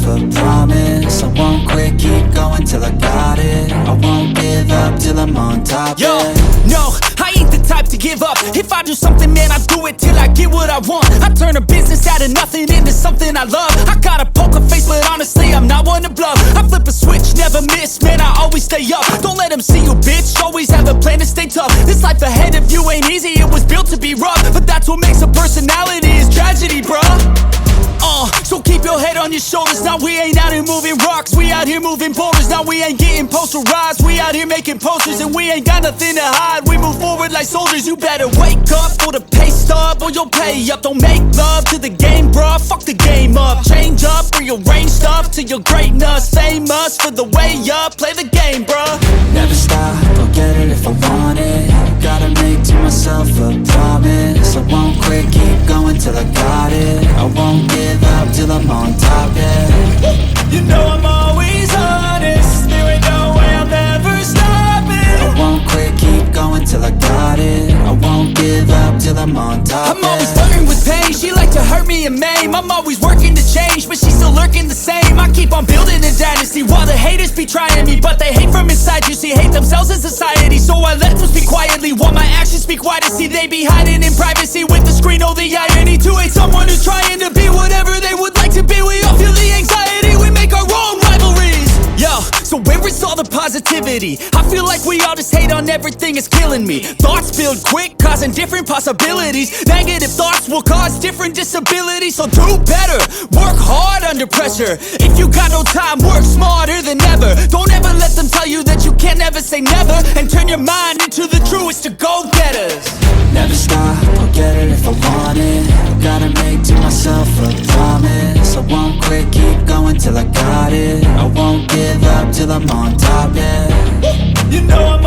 a promise. I won't quit, keep going till I got it. I won't give up till I'm on top. Yo, no, I ain't the type to give up. If I do something, man, I do it till I get what I want. I turn a business out of nothing into something I love. I got a poker face, but honestly, I'm not one to bluff. I flip a switch, never miss, man, I always stay up. Don't let them see you, bitch, always have a plan to stay tough. This life ahead of you ain't easy, it was built to be rough. But that's what makes a personality, is tragedy, bruh. So keep your head on your shoulders. Now we ain't out here moving rocks, we out here moving boulders. Now we ain't getting posterized, we out here making posters. And we ain't got nothing to hide, we move forward like soldiers. You better wake up for the pay stub, or you'll pay up. Don't make love to the game, bruh, fuck the game up. Change up, rearrange stuff to your greatness. Famous for the way up, play the game, bruh. Never stop, I'll get it if I want it. Gotta make to myself a promise. I won't quit, keep going till I got it. I won't give up till I'm on top, yeah. You know I'm always honest, there ain't no way I'll never stop it. I won't quit, keep going till I got it. I won't give up till I'm on top, I'm always flirting with pain, she like to hurt me and maim. I'm always working to change, but she's still lurking the same. I keep on building a dynasty while the haters be trying me. But they hate from inside, you see, hate themselves in society. So I let them speak quietly while my actions speak wider. See, they be hiding in privacy with the screen, oh the irony. To hate someone who's trying to be whatever they would like to be. We all feel the anxiety, we make our own rivalries. Yo, so where is all the positivity? I feel like we all just hate on everything, it's killing me. Thoughts build quick, causing different possibilities. Negative thoughts will cause different disabilities. So do better, work hard under pressure. If you got no time, work smarter than ever. Don't ever let them tell you that you can't never say never. And turn your mind into the truest of go-getters. Never stop, I'll get it if I want it. Gotta make to myself a promise. I won't quit, keep going till I got it. I won't give up till I'm on top, yeah. You know I'm